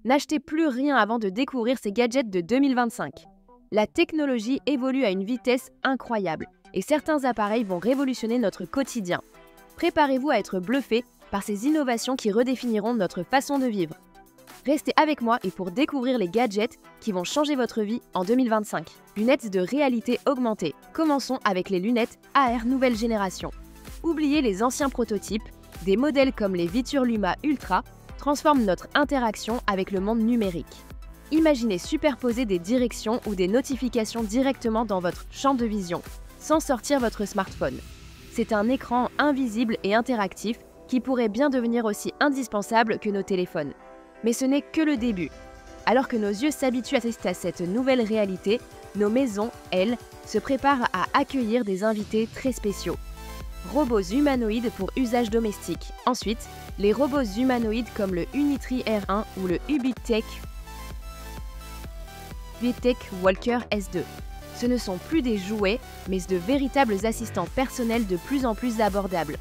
N'achetez plus rien avant de découvrir ces gadgets de 2025. La technologie évolue à une vitesse incroyable et certains appareils vont révolutionner notre quotidien. Préparez-vous à être bluffé par ces innovations qui redéfiniront notre façon de vivre. Restez avec moi et pour découvrir les gadgets qui vont changer votre vie en 2025. Lunettes de réalité augmentée. Commençons avec les lunettes AR nouvelle génération. Oubliez les anciens prototypes, des modèles comme les Vitur Luma Ultra transforment notre interaction avec le monde numérique. Imaginez superposer des directions ou des notifications directement dans votre champ de vision, sans sortir votre smartphone. C'est un écran invisible et interactif qui pourrait bien devenir aussi indispensable que nos téléphones. Mais ce n'est que le début. Alors que nos yeux s'habituent à cette nouvelle réalité, nos maisons, elles, se préparent à accueillir des invités très spéciaux. Robots humanoïdes pour usage domestique. Ensuite, les robots humanoïdes comme le Unitree R1 ou le Ubitech Walker S2. Ce ne sont plus des jouets, mais de véritables assistants personnels de plus en plus abordables.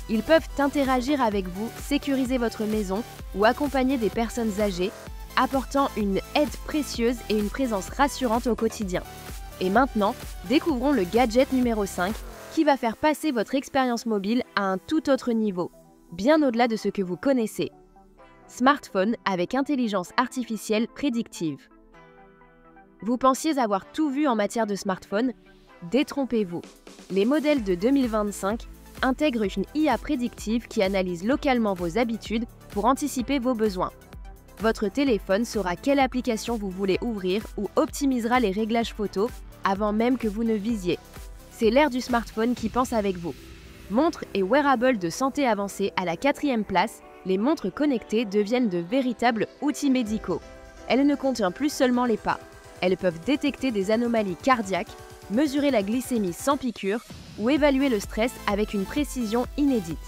Ils peuvent interagir avec vous, sécuriser votre maison ou accompagner des personnes âgées, apportant une aide précieuse et une présence rassurante au quotidien. Et maintenant, découvrons le gadget numéro 5 qui va faire passer votre expérience mobile à un tout autre niveau, bien au-delà de ce que vous connaissez. Smartphone avec intelligence artificielle prédictive. Vous pensiez avoir tout vu en matière de smartphone? Détrompez-vous. Les modèles de 2025 intègrent une IA prédictive qui analyse localement vos habitudes pour anticiper vos besoins. Votre téléphone saura quelle application vous voulez ouvrir ou optimisera les réglages photos avant même que vous ne visiez. C'est l'ère du smartphone qui pense avec vous. Montres et wearables de santé avancée à la 4e place, les montres connectées deviennent de véritables outils médicaux. Elles ne contiennent plus seulement les pas. Elles peuvent détecter des anomalies cardiaques, mesurer la glycémie sans piqûre ou évaluer le stress avec une précision inédite.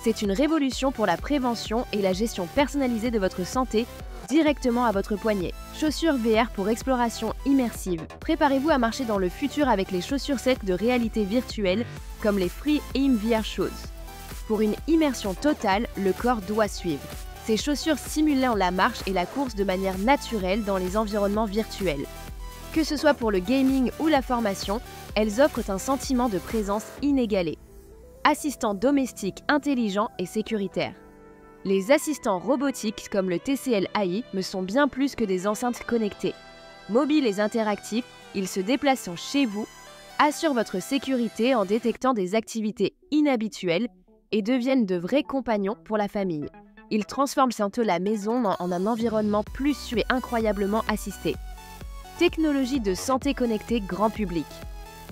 C'est une révolution pour la prévention et la gestion personnalisée de votre santé directement à votre poignet. Chaussures VR pour exploration immersive. Préparez-vous à marcher dans le futur avec les chaussures secs de réalité virtuelle comme les Free Aim VR Shoes. Pour une immersion totale, le corps doit suivre. Ces chaussures simulent la marche et la course de manière naturelle dans les environnements virtuels. Que ce soit pour le gaming ou la formation, elles offrent un sentiment de présence inégalé. Assistants domestiques intelligents et sécuritaires. Les assistants robotiques comme le TCL AI me sont bien plus que des enceintes connectées. Mobiles et interactifs, ils se déplacent chez vous, assurent votre sécurité en détectant des activités inhabituelles et deviennent de vrais compagnons pour la famille. Ils transforment bientôt la maison en un environnement plus sûr et incroyablement assisté. Technologie de santé connectée grand public.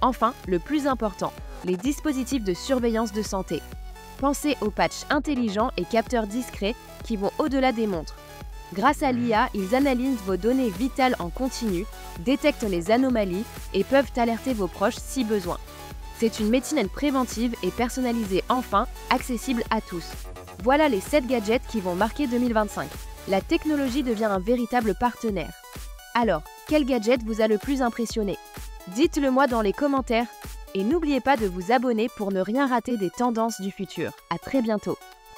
Enfin, le plus important, les dispositifs de surveillance de santé. Pensez aux patchs intelligents et capteurs discrets qui vont au-delà des montres. Grâce à l'IA, ils analysent vos données vitales en continu, détectent les anomalies et peuvent alerter vos proches si besoin. C'est une médecine préventive et personnalisée enfin, accessible à tous. Voilà les 7 gadgets qui vont marquer 2025. La technologie devient un véritable partenaire. Alors, quel gadget vous a le plus impressionné? Dites-le moi dans les commentaires. Et n'oubliez pas de vous abonner pour ne rien rater des tendances du futur. À très bientôt.